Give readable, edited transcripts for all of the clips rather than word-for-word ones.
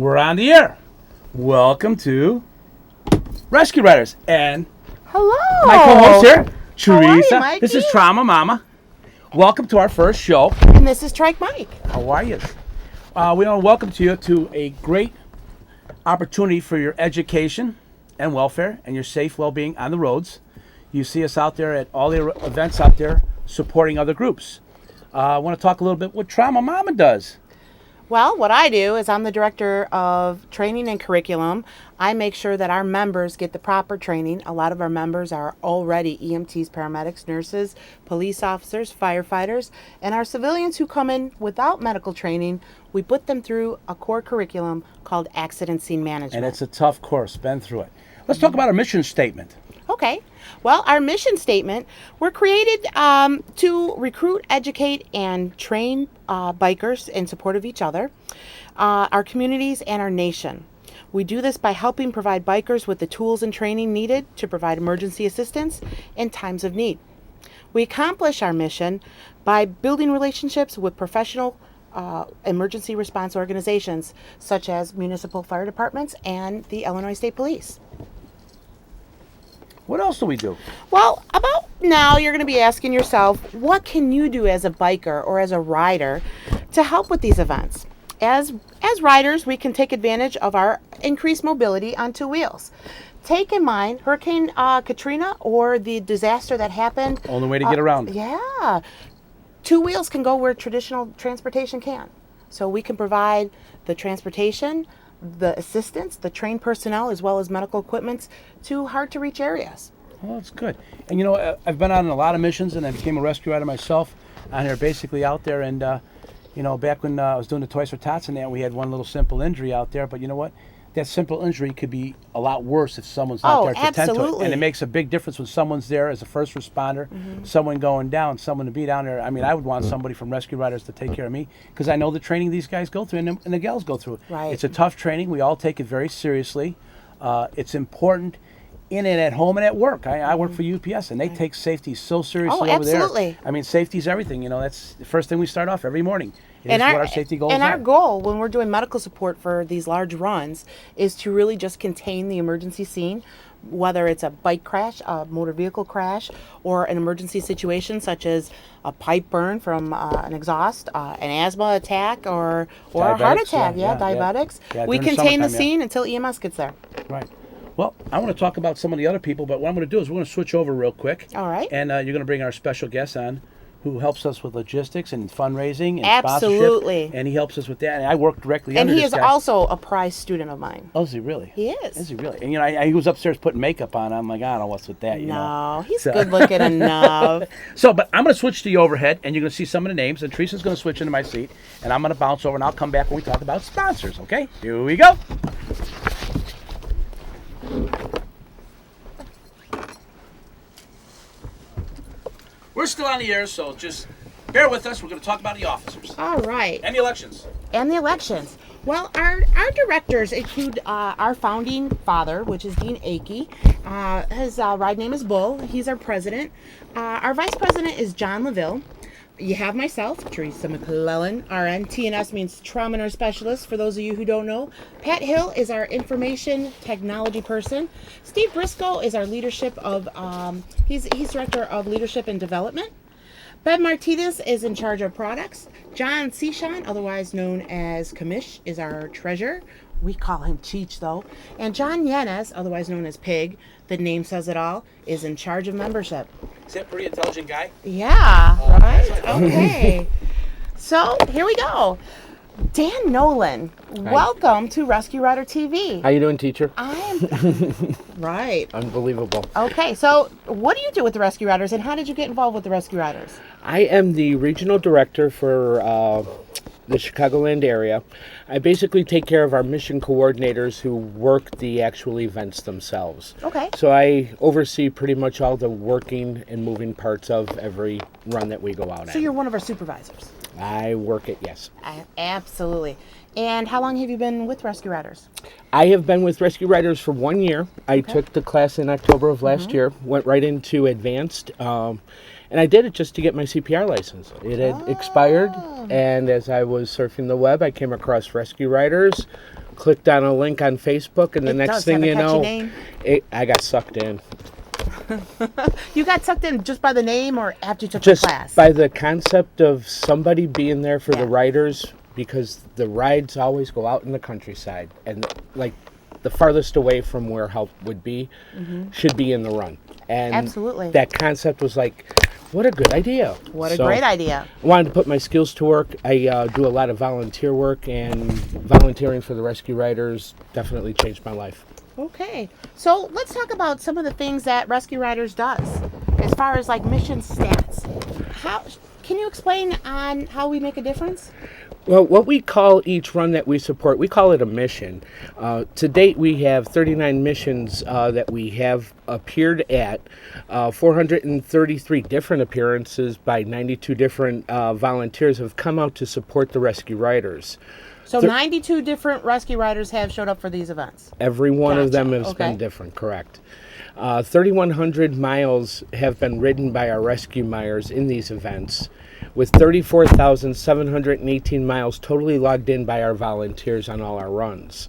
We're on the air. Welcome to Rescue Riders. And hello. My co-host here, Teresa. How are you, This is Trauma Mama. Welcome to our first show. And this is Trike Mike. How are you? We want to welcome you to a great opportunity for your education and welfare and your safe well-being on the roads. You see us out there at all the events out there supporting other groups. I want to talk a little bit what Trauma Mama does. Well, what I do is I'm the director of training and curriculum. I make sure that our members get the proper training. A lot of our members are already EMTs, paramedics, nurses, police officers, firefighters, and our civilians who come in without medical training, we put them through a core curriculum called accident scene management. And it's a tough course. Been through it. Let's talk about our mission statement. Okay. Well, our mission statement, we're created to recruit, educate, and train bikers in support of each other, our communities, and our nation. We do this by helping provide bikers with the tools and training needed to provide emergency assistance in times of need. We accomplish our mission by building relationships with professional emergency response organizations, such as municipal fire departments and the Illinois State Police. What else do we do? Well, about now you're going to be asking yourself, what can you do as a biker or as a rider to help with these events? As riders, we can take advantage of our increased mobility on two wheels. Take in mind Hurricane Katrina or the disaster that happened. Only way to get around. Yeah. Two wheels can go where traditional transportation can. So we can provide the transportation, the assistance, the trained personnel, as well as medical equipment to hard-to-reach areas. Well, that's good. And you know, I've been on a lot of missions, and I became a rescue rider myself on here, basically out there. And you know, back when I was doing the Toys for Tots and that, we had one little simple injury out there. But you know what? That simple injury could be a lot worse if someone's not there to attend to it. Absolutely. And it makes a big difference when someone's there as a first responder, someone going down, someone to be down there. I mean, I would want somebody from Rescue Riders to take care of me because I know the training these guys go through and the gals go through. Right. It's a tough training. We all take it very seriously. It's important in and at home and at work. I work for UPS, and they take safety so seriously over there. Absolutely. I mean, safety's everything. You know, that's the first thing we start off every morning. What our safety goals and are. our goal when we're doing medical support for these large runs is to really just contain the emergency scene, whether it's a bike crash, a motor vehicle crash, or an emergency situation such as a pipe burn from an exhaust, an asthma attack, or a heart attack. Diabetics. Yeah, we during the contain the summertime, scene until EMS gets there. Right. Well, I want to talk about some of the other people, but what I'm going to do is we're going to switch over real quick. All right. And you're going to bring our special guest on who helps us with logistics and fundraising and Absolutely. sponsorship. And he helps us with that. And I work directly And under he this is guy. also a prize student of mine. Oh, is he really? He is. Is he really? And, you know, he was upstairs putting makeup on. I'm like, I don't know what's with that, you know. No, he's good looking enough. So, but I'm going to switch to the overhead, and you're going to see some of the names, and Teresa's going to switch into my seat, and I'm going to bounce over, and I'll come back when we talk about sponsors, okay? Here we go. We're still on the air, so just bear with us. We're going to talk about the officers All right. and the elections. And the elections. Well, our directors include our founding father, which is Dean Akey. His ride name is Bull. He's our president. Our vice president is John LaVille. You have myself, Teresa McClelland, RN. TNS means Trauma Nurse Specialist, for those of you who don't know. Pat Hill is our information technology person. Steve Briscoe is our leadership of, he's director of leadership and development. Ben Martinez is in charge of products. John Seashon, otherwise known as Kamish, is our treasurer. We call him Cheech, though. And John Yanes, otherwise known as Pig, the name says it all, is in charge of membership. Is that a pretty intelligent guy? Yeah, right? Okay. So, here we go. Dan Nolan, welcome to Rescue Rider TV. How you doing, teacher? I'm right. Unbelievable. Okay, so what do you do with the Rescue Riders, and how did you get involved with the Rescue Riders? I am the regional director for the Chicagoland area. I basically take care of our mission coordinators who work the actual events themselves. Okay. So I oversee pretty much all the working and moving parts of every run that we go out on. So you're one of our supervisors? I work it, yes. Absolutely. And how long have you been with Rescue Riders? I have been with Rescue Riders for 1 year. I took the class in October of last year, went right into advanced, and I did it just to get my CPR license. It had expired, and as I was surfing the web, I came across Rescue Riders, clicked on a link on Facebook, and the It next does thing have a you catchy know, name. I got sucked in. You got sucked in just by the name or after you took Just the class? by the concept of somebody being there for Yeah. the riders, because the rides always go out in the countryside, and like the farthest away from where help would be should be in the run. And Absolutely. that concept was like, what a good idea. What a So, great idea. I wanted to put my skills to work. I do a lot of volunteer work, and volunteering for the Rescue Riders definitely changed my life. Okay, so let's talk about some of the things that Rescue Riders does as far as like mission stats. How can you explain on how we make a difference? Well, what we call each run that we support, we call it a mission. To date, we have 39 missions that we have appeared at, 433 different appearances by 92 different volunteers have come out to support the Rescue Riders. So 92 different Rescue Riders have showed up for these events. Every one of them Gotcha, has okay. been different, correct. 3,100 miles have been ridden by our rescue Myers in these events, with 34,718 miles totally logged in by our volunteers on all our runs.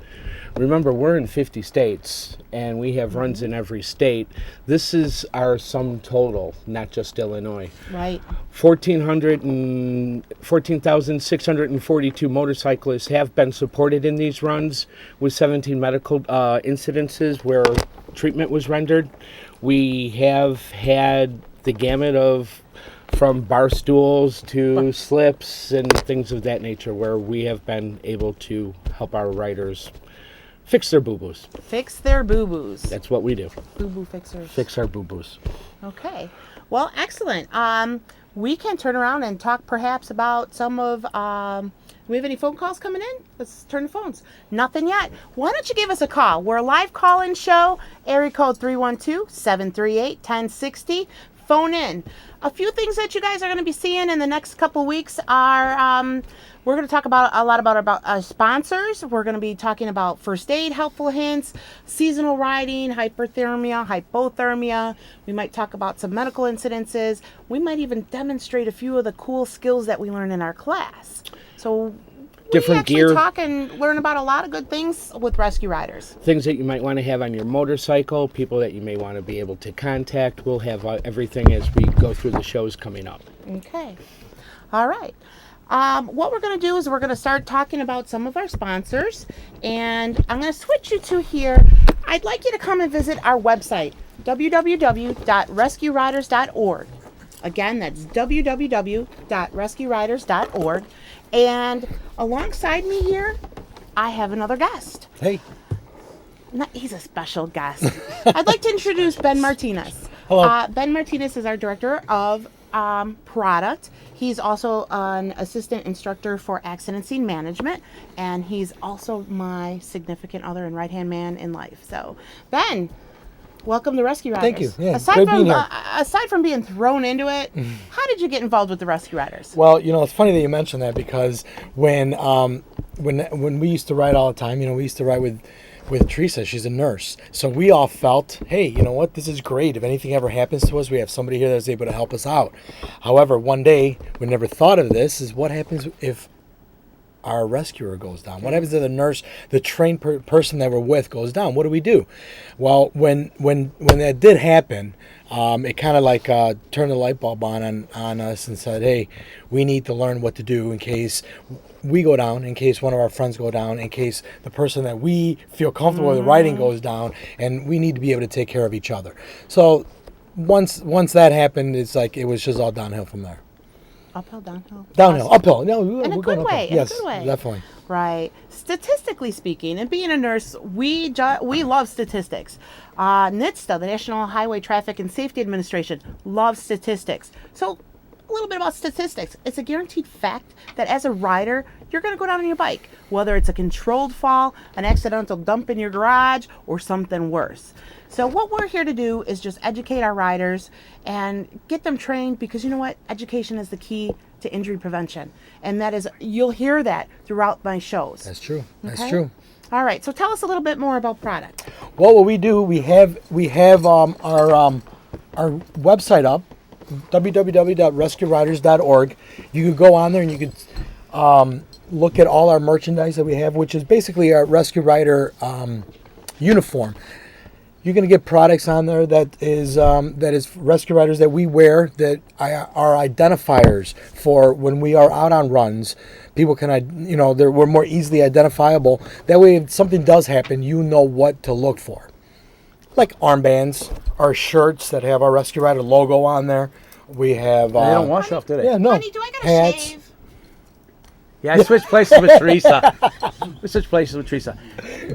Remember, we're in 50 states, and we have runs in every state. This is our sum total, not just Illinois. Right. 14,642 motorcyclists have been supported in these runs, with 17 medical incidences where treatment was rendered. We have had the gamut of from bar stools to slips and things of that nature, where we have been able to help our riders fix their boo-boos. Fix their boo-boos. That's what we do. Boo-boo fixers. Fix our boo-boos. Okay. Well, excellent. We can turn around and talk perhaps about some of, do we have any phone calls coming in? Let's turn the phones. Nothing yet. Why don't you give us a call? We're a live call-in show, area code 312-738-1060. Phone in. A few things that you guys are going to be seeing in the next couple weeks are, we're going to talk about a lot about our sponsors. We're going to be talking about first aid, helpful hints, seasonal riding, hyperthermia, hypothermia. We might talk about some medical incidences. We might even demonstrate a few of the cool skills that we learn in our class. So Different we actually gear. talk and learn about a lot of good things with Rescue Riders. Things that you might want to have on your motorcycle, people that you may want to be able to contact. We'll have everything as we go through the shows coming up. Okay. All right. What we're going to do is we're going to start talking about some of our sponsors, and I'm going to switch you to here. I'd like you to come and visit our website, www.rescueriders.org. Again, that's www.rescueriders.org. And alongside me here, I have another guest. Hey. He's a special guest. I'd like to introduce Ben Martinez. Hello. Ben Martinez is our director of product. He's also an assistant instructor for accident scene management, and he's also my significant other and right-hand man in life. So, Ben, welcome to Rescue Riders. Thank you. Yeah, great being here. Aside from being thrown into it, how did you get involved with the Rescue Riders? Well, it's funny that you mentioned that, because when we used to ride all the time, we used to ride with Teresa. She's a nurse. So we all felt, hey, you know what? This is great. If anything ever happens to us, we have somebody here that's able to help us out. However, one day, we never thought of this, is what happens if our rescuer goes down? What happens if the nurse, the trained person that we're with goes down? What do we do? Well, when that did happen, it kind of like turned the light bulb on us and said, hey, we need to learn what to do in case we go down, in case one of our friends go down, in case the person that we feel comfortable with riding goes down, and we need to be able to take care of each other. So once that happened, it's like it was just all downhill from there. Uphill, downhill? Downhill, uphill. No, we're In a going good uphill. way. Yes, In a good way. definitely. Right. Statistically speaking, and being a nurse, we love statistics. NHTSA, the National Highway Traffic and Safety Administration, loves statistics. So a little bit about statistics. It's a guaranteed fact that as a rider, you're going to go down on your bike, whether it's a controlled fall, an accidental dump in your garage, or something worse. So what we're here to do is just educate our riders and get them trained, because you know what? Education is the key to injury prevention. And that is, you'll hear that throughout my shows. That's true. That's Okay? true. All right, so tell us a little bit more about product. Well, what we do, we have our website up, www.rescueriders.org. You can go on there and you could look at all our merchandise that we have, which is basically our Rescue Rider uniform. You're going to get products on there that is Rescue Riders that we wear that are identifiers for when we are out on runs. People can, we're more easily identifiable. That way, if something does happen, you know what to look for. Like armbands, our shirts that have our Rescue Rider logo on there. We have. They don't wash off, do they? Yeah, no. Honey, do I gotta hats. shave? Yeah, I switched places with Teresa. We switched places with Teresa.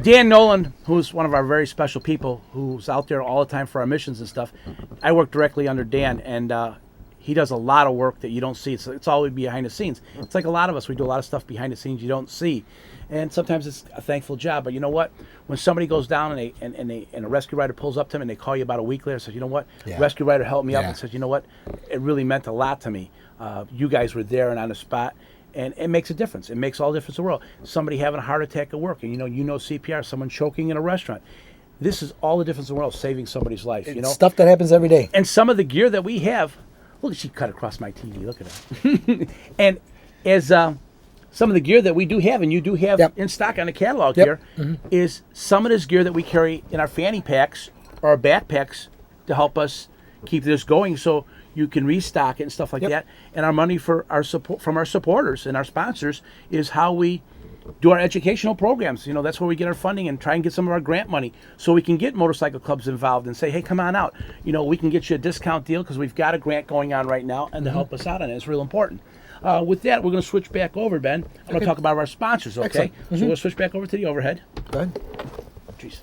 Dan Nolan, who's one of our very special people, who's out there all the time for our missions and stuff. I work directly under Dan, and he does a lot of work that you don't see. It's all behind the scenes. It's like a lot of us. We do a lot of stuff behind the scenes you don't see. And sometimes it's a thankful job. But you know what? When somebody goes down and a rescue rider pulls up to them and they call you about a week later and says, you know what? Yeah. Rescue rider helped me up Yeah. and says, you know what? It really meant a lot to me. You guys were there and on the spot. And it makes a difference. It makes all the difference in the world. Somebody having a heart attack at work, and you know CPR, someone choking in a restaurant. This is all the difference in the world, saving somebody's life. It's stuff that happens every day. And some of the gear that we have, look, she cut across my TV. Look at that. And as some of the gear that we do have, and you do have Yep. in stock on the catalog Yep. here, is some of this gear that we carry in our fanny packs or our backpacks to help us keep this going. So you can restock it and stuff like Yep. that. And our money for our support from our supporters and our sponsors is how we do our educational programs. That's where we get our funding and try and get some of our grant money so we can get motorcycle clubs involved and say, hey, come on out. We can get you a discount deal because we've got a grant going on right now and to help us out on it. It's real important. With that, we're going to switch back over, Ben. I'm going to talk about our sponsors, okay? Excellent. So we're going to switch back over to the overhead. Go ahead. Jeez.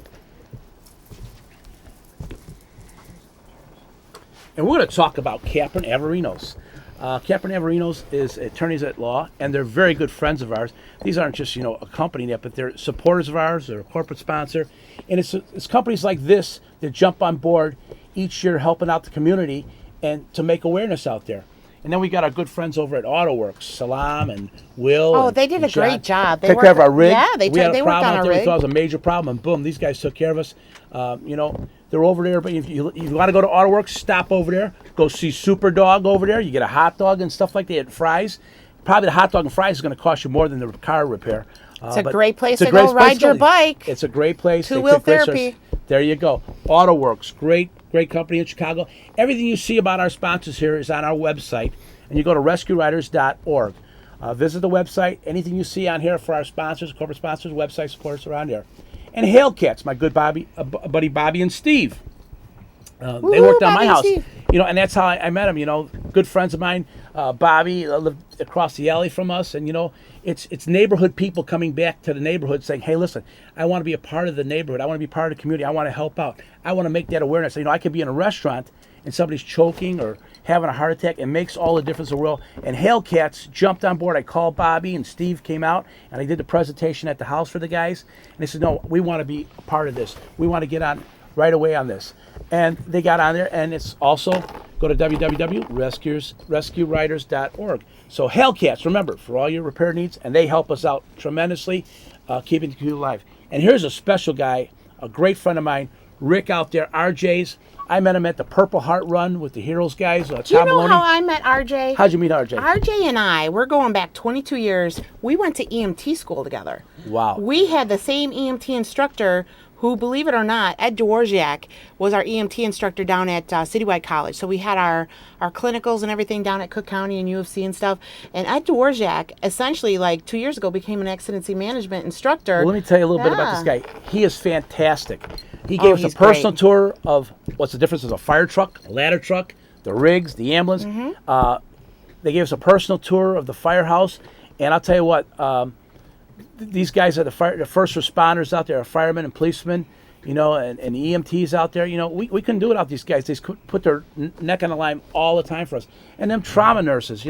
And we're going to talk about Capra and Averinos. Capra and Averinos is attorneys at law, and they're very good friends of ours. These aren't just, a company yet, but they're supporters of ours. They're a corporate sponsor. And it's companies like this that jump on board each year helping out the community and to make awareness out there. And then we got our good friends over at AutoWorks, Salam and Will. Oh, and they did a John. great job. They Took care of our rig. Yeah, they we had a worked problem on out our there. We rig. thought it was a major problem, and boom, these guys took care of us. They're over there. But if you want to go to AutoWorks, stop over there. Go see Super Dog over there. You get a hot dog and stuff like that. And fries. Probably the hot dog and fries is going to cost you more than the car repair. It's a but great place it's a to great go place ride your bike. It's a great place. They Two-wheel take great therapy. service. There you go. AutoWorks, great company in Chicago. Everything you see about our sponsors here is on our website. And you go to rescueriders.org. Visit the website. Anything you see on here for our sponsors, corporate sponsors, website supporters around here. And Hailcats, my good buddy Bobby and Steve. They worked on Bobby my and house. Steve. And that's how I met them. Good friends of mine. Bobby lived across the alley from us, and it's neighborhood people coming back to the neighborhood saying, "Hey, listen, I want to be a part of the neighborhood. I want to be part of the community. I want to help out. I want to make that awareness. I could be in a restaurant and somebody's choking or having a heart attack. It makes all the difference in the world." And Hailcats jumped on board. I called Bobby, and Steve came out, and I did the presentation at the house for the guys. And they said, "No, we want to be a part of this. We want to get on right away on this." And they got on there, and it's also go to www.rescueriders.org. So Hailcats, remember, for all your repair needs, and they help us out tremendously, keeping the community alive. And here's a special guy, a great friend of mine, Rick out there, RJ's. I met him at the Purple Heart Run with the Heroes guys. Do you know how I met RJ? How'd you meet RJ? RJ and I, we're going back 22 years. We went to EMT school together. Wow. We had the same EMT instructor who, believe it or not, Ed Dworzak was our EMT instructor down at Citywide College. So we had our clinicals and everything down at Cook County and UFC and stuff. And Ed Dworzak, essentially, like 2 years ago, became an accidency management instructor. Well, let me tell you a little bit about this guy. He is fantastic. He gave us he's a personal great. tour of what's the difference is a fire truck, a ladder truck, the rigs, the ambulance. They gave us a personal tour of the firehouse. And I'll tell you what, these guys are the first responders out there, are firemen and policemen, and EMTs out there. We couldn't do it without these guys. They put their neck on the line all the time for us. And them trauma nurses,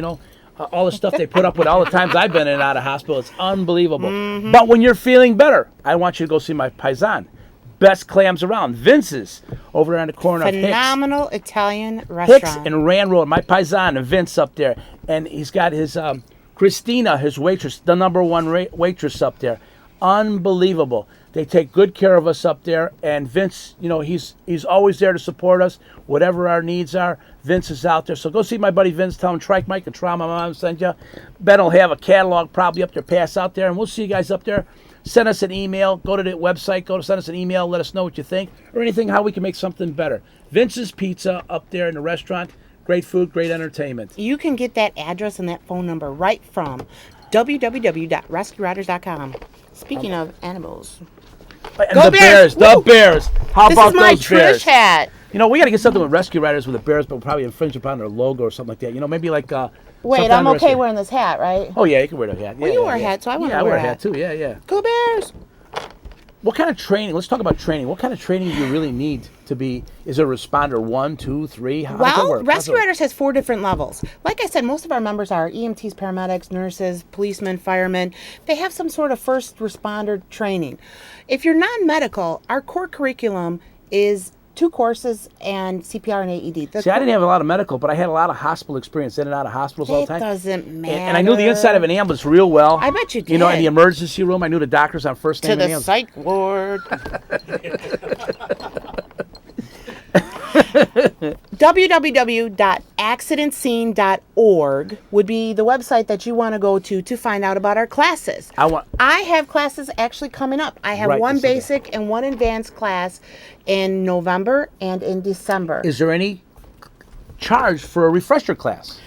all the stuff they put up with all the times I've been in and out of hospital, it's unbelievable. But when you're feeling better, I want you to go see my paisan. Best clams around. Vince's over there on the corner of Hicks. Phenomenal Italian restaurant. Hicks and Rand Road. My paisan and Vince up there. And he's got his Christina, his waitress, the number one waitress up there. Unbelievable. They take good care of us up there, and Vince, he's always there to support us, whatever our needs are. Vince is out there, so go see my buddy Vince. Tell him Trike Mike and Trauma Mom send you. Ben will have a catalog probably up there, pass out there, and we'll see you guys up there. Send us an email. Go to the website. Send us an email. Let us know what you think or anything, how we can make something better. Vince's Pizza up there in the restaurant. Great food, great entertainment. You can get that address and that phone number right from www.rescueriders.com. Speaking of animals. And Go the Bears! Bears. The Woo! Bears. How This about is my those Bears? Trish hat. We got to get something with Rescue Riders with the Bears, but we'll probably infringe upon their logo or something like that. Maybe like... Wait, something I'm on the okay Rescue- wearing this hat, right? Oh, yeah, you can wear the hat. Yeah, you yeah, wear a yeah. hat, so I want to Yeah, I wear wear a a hat hat. too. Yeah. Go Bears! What kind of training? Let's talk about training. What kind of training do you really need to be? Is a responder 1, 2, 3? How does it Well, work? Rescue Riders has 4 different levels. Like I said, most of our members are EMTs, paramedics, nurses, policemen, firemen. They have some sort of first responder training. If you're non-medical, our core curriculum is 2 courses and CPR and AED. See, I didn't have a lot of medical, but I had a lot of hospital experience in and out of hospitals all the time. It doesn't matter. And I knew the inside of an ambulance real well. I bet you In did. the emergency room, I knew the doctors on first name To and the names. psych ward. www.accidentscene.org would be the website that you want to go to find out about our classes. I have classes actually coming up. I have Right, one this is basic and one advanced class in November and in December. Is there any charge for a refresher class?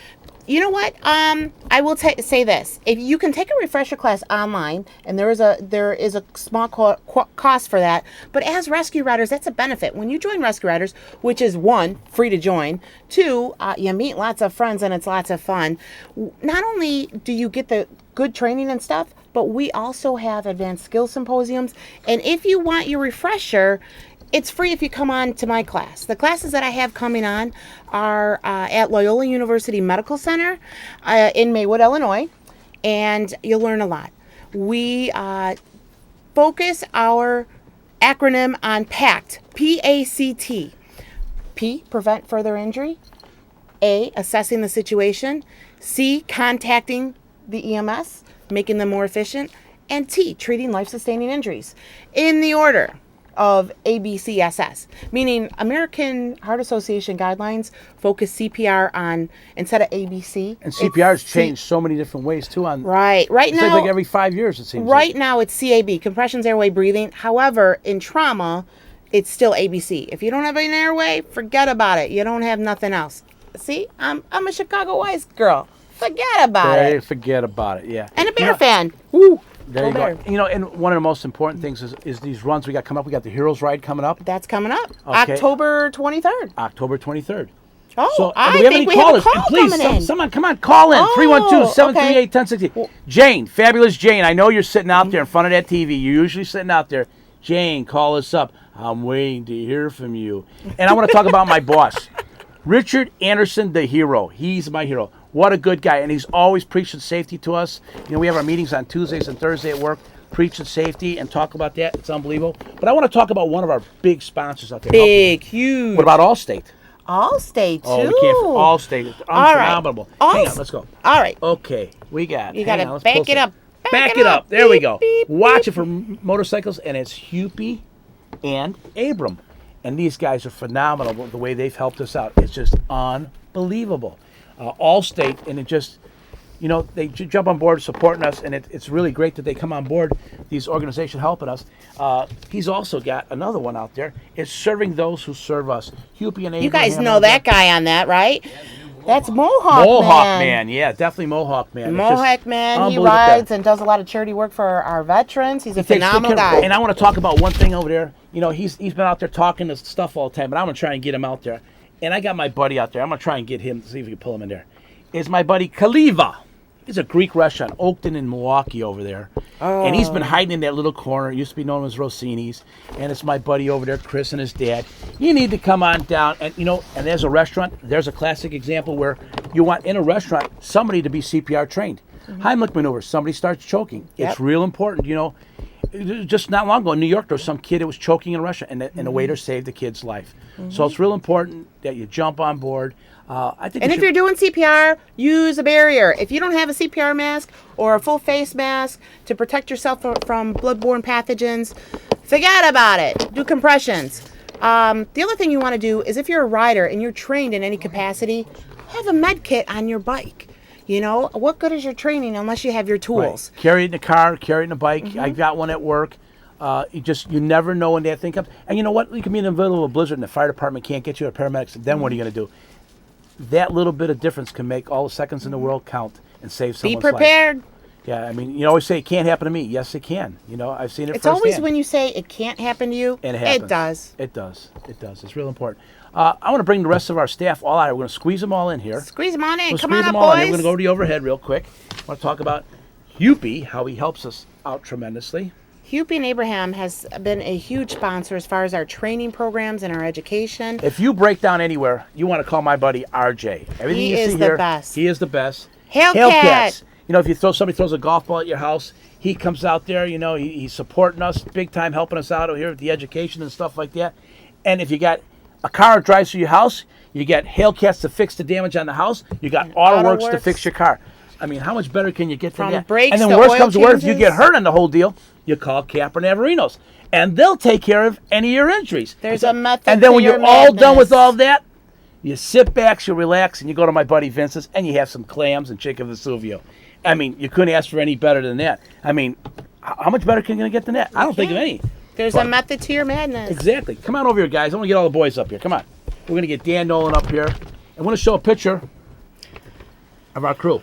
You know what? I will say this: if you can take a refresher class online, and there is a small cost for that, but as Rescue Riders, that's a benefit. When you join Rescue Riders, which is 1, free to join, 2, you meet lots of friends and it's lots of fun. Not only do you get the good training and stuff, but we also have advanced skills symposiums. And if you want your refresher, it's free if you come on to my class. The classes that I have coming on are at Loyola University Medical Center in Maywood, Illinois, and you'll learn a lot. We focus our acronym on PACT, P-A-C-T. P, prevent further injury. A, assessing the situation. C, contacting the EMS, making them more efficient. And T, treating life-sustaining injuries. In the order of ABCSS, meaning American Heart Association guidelines focus CPR on, instead of ABC. And CPR has changed so many different ways too. Right It's now, like every 5 years it seems. right now it's CAB, compressions, airway, breathing. However, in trauma, it's still ABC. If you don't have an airway, forget about it. You don't have nothing else. See, I'm a Chicago wise girl. Forget about it. Forget about it. Yeah. And a Bear fan. Woo. There you Go go. And one of the most important things is these runs we got coming up. We got the Heroes Ride coming up That's coming up. Okay. October 23rd. October 23rd. Oh, So, I do we have think any we callers? have a call Please, coming in. someone, come on, call in. Oh, 312-738-1060. Jane, fabulous Jane. I know you're sitting out there in front of that TV. You're usually sitting out there. Jane, call us up. I'm waiting to hear from you. And I want to talk about my boss, Richard Anderson, the hero. He's my hero. What a good guy. And he's always preaching safety to us. We have our meetings on Tuesdays and Thursdays at work, preaching safety and talk about that. It's unbelievable. But I want to talk about one of our big sponsors out there. Big, huge. What about Allstate? Allstate, too. Oh, we can't. Allstate. It's All right. unphenomenal. Hang on, Allstate. let's go. All right. Okay, we got. You hang gotta on, let's back pull it some- up. Back it up. There we Beep, go. beep, Watch beep. it for motorcycles, and it's Hupy and Abram, and these guys are phenomenal. The way they've helped us out, it's just unbelievable. Allstate, and it just. They jump on board supporting us, and it's really great that they come on board, these organizations helping us. He's also got another one out there. It's serving those who serve us. Hupy and Abraham. You guys know that guy on that, right? That's Mohawk Man. Yeah, definitely Mohawk Man. It's just Mohawk Man. He unbelievable. rides and does a lot of charity work for our veterans. He's a He takes good phenomenal care of- guy. And I want to talk about one thing over there. He's been out there talking this stuff all the time, but I'm going to try and get him out there. And I got my buddy out there. I'm going to try and get him, see if we can pull him in there. It's my buddy Kaliva. He's a Greek restaurant, Oakton in Milwaukee over there. And he's been hiding in that little corner. It used to be known as Rossini's. And it's my buddy over there, Chris, and his dad. You need to come on down. And, and there's a restaurant. There's a classic example where you want, in a restaurant, somebody to be CPR trained. Heimlich maneuver. Somebody starts choking. Yep. It's real important, just not long ago in New York, there was some kid that was choking in a restaurant, and the waiter saved the kid's life. So it's real important that you jump on board. I think. And if you're doing CPR, use a barrier. If you don't have a CPR mask or a full face mask to protect yourself from bloodborne pathogens, forget about it. Do compressions. The other thing you want to do is if you're a rider and you're trained in any capacity, have a med kit on your bike. You know, what good is your training unless you have your tools? Right. Carry it in the car, carry it in the bike. I got one at work. You never know when that thing comes. And you know what? You can be in the middle of a blizzard and the fire department can't get you, or paramedics. Then what are you going to do? That little bit of difference can make all the seconds in the world count and save someone's life. Be prepared. Yeah, I mean, you always say it can't happen to me. Yes, it can. You know, I've seen it It's firsthand. always when you say it can't happen to you, And it happens. it does. It does. It does. It's real important. I want to bring the rest of our staff all out. We're going to squeeze them all in here. Squeeze them on in. We'll Come squeeze on them up, all in here. boys. We're going to go to the overhead real quick. I want to talk about Hupy, how he helps us out tremendously. Hupy and Abraham has been a huge sponsor as far as our training programs and our education. If you break down anywhere, you want to call my buddy RJ. Everything He you is see the here, best. he is the best. Hellcat. You know, if somebody throws a golf ball at your house, he comes out there. You know, he's supporting us big time, helping us out here with the education and stuff like that. And if you got a car that drives through your house, you got Hellcats to fix the damage on the house. You got AutoWorks to fix your car. I mean, how much better can you get than From that? brakes And then to worst oil comes to worst, if you changes. get hurt on the whole deal, you call Capper Navarinos, and they'll take care of any of your injuries. There's a method And then to when your you're all done with madness. all that, you sit back, you relax, and you go to my buddy Vince's, and you have some clams and chicken Vesuvio. I mean, you couldn't ask for any better than that. I mean, how much better can you get than that? I don't think of any. There's a method to your madness. Exactly. Come on over here, guys. I want to get all the boys up here. Come on. We're going to get Dan Nolan up here. I want to show a picture of our crew.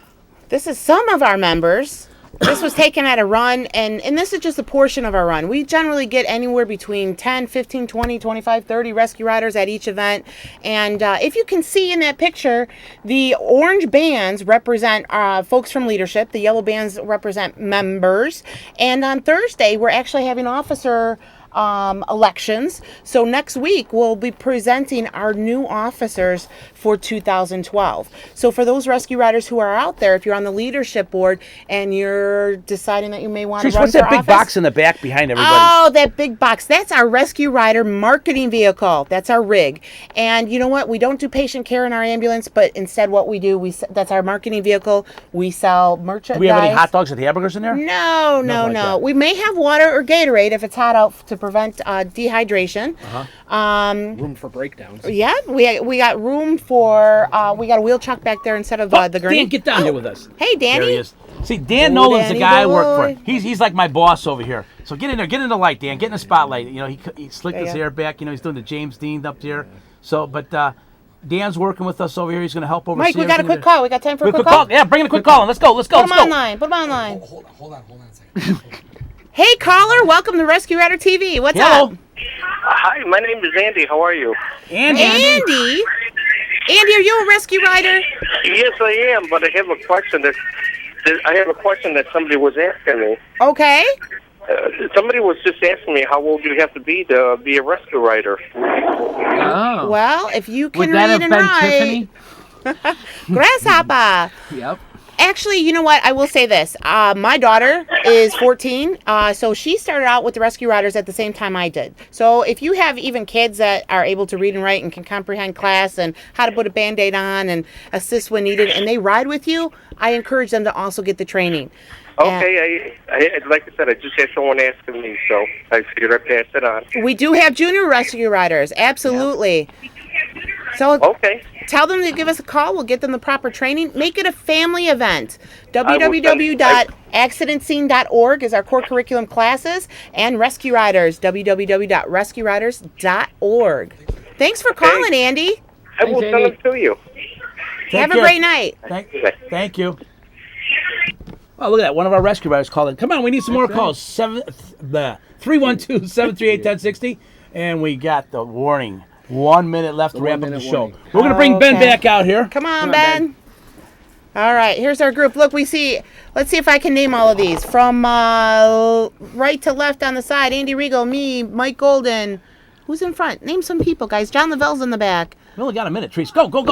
This is some of our members. This was taken at a run, and this is just a portion of our run. We generally get anywhere between 10, 15, 20, 25, 30 rescue riders at each event. And if you can see in that picture, the orange bands represent folks from leadership. The yellow bands represent members. And on Thursday, we're actually having officer elections. So next week we'll be presenting our new officers for 2012. So for those rescue riders who are out there, if you're on the leadership board and you're deciding that you may want to Trish, run what's for that big office, box in the back behind everybody? Oh, that big box. That's our rescue rider marketing vehicle. That's our rig. And you know what? We don't do patient care in our ambulance, but instead what we do, that's our marketing vehicle. We sell merchandise. Do we have any hot dogs and hamburgers in there? No. like that. We may have water or Gatorade if it's hot out to prevent dehydration. Room for breakdowns. Yeah, we got room for, we got a wheel chuck back there instead of the gurney. Dan, get down here with us. Hey, Danny. There he is. See, Dan Oh, Nolan's the Danny guy I work boy. for. He's like my boss over here. So get in there, get in the light, Dan. Get in the spotlight. You know, he slicked There his you go. hair back. You know, he's doing the James Dean up there. So, but Dan's working with us over here. He's going to help oversee Mike, we got a everything quick there. call. We got time for a Quick quick call? Yeah, bring in a quick call. Let's go. Put them Let's go. online. Put them online. Hold on a second. Hey, caller. Welcome to Rescue Rider TV. What's Hello. up? Hi, my name is Andy. How are you? Andy. Andy, are you a rescue rider? Yes, I am, but I have a question that somebody was asking me. Okay. Somebody was just asking me how old you have to be a rescue rider. Oh. Well, if you can Would that read have and been write, Tiffany? grasshopper. Yep. Actually, you know what? I will say this. My daughter is 14, so she started out with the Rescue Riders at the same time I did. So if you have even kids that are able to read and write and can comprehend class and how to put a Band-Aid on and assist when needed, and they ride with you, I encourage them to also get the training. Okay, I like I said, I just had someone asking me, so I figured I'd pass it on. We do have junior Rescue Riders, absolutely. So Okay. tell them to give us a call. We'll get them the proper training. Make it a family event. will www.accidentscene.org is our core curriculum classes, and Rescue Riders, www.rescueriders.org. Thanks for calling, Andy. I will Thanks, send Andy. them to you. Have a care. great night. Thank you. Oh, look at that. One of our rescue riders called in. Come on, we need some more calls. 312-738-1060. And we got the warning. 1 minute left to wrap up the 1 minute show. warning. We're going to bring Ben Okay. back out here. Come on, Come on, Ben. All right, here's our group. Look, let's see if I can name all of these. From right to left on the side, Andy Rigo, me, Mike Golden. Who's in front? Name some people, guys. John Lavelle's in the back. We only got a minute, Trees. Go. Go.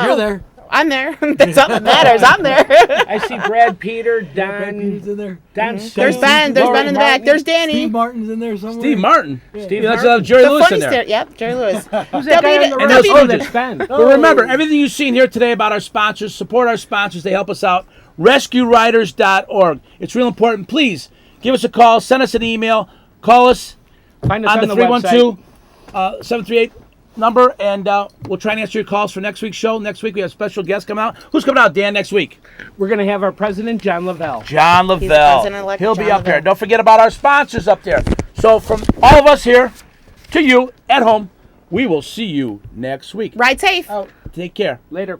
You're there. I'm there. That's all that matters. I'm there. I see Brad, Peter, Brad Don. Peter's in there. Don. There's Stone, Ben. There's Ben in the back. Martin. There's Danny. Steve Martin's in there somewhere. Steve Martin. Steve Let's Martin. Jerry The Lewis in funny there. stare. Yep, Jerry Lewis. Who's that guy on the And right? those Oh, stooges. that's Ben. But remember, everything you've seen here today about our sponsors, support our sponsors. They help us out. RescueRiders.org. It's real important. Please give us a call. Send us an email. Call us Find us on on the the website. 312-738 number, and we'll try and answer your calls for next week's show. Next week we have special guests coming out. Who's coming out, Dan, next week? We're going to have our president, John Lavelle. John He's the Lavelle. president-elect, He'll be John up here. Lavelle. Don't forget about our sponsors up there. So from all of us here to you at home, we will see you next week. Ride safe. Take care. Later.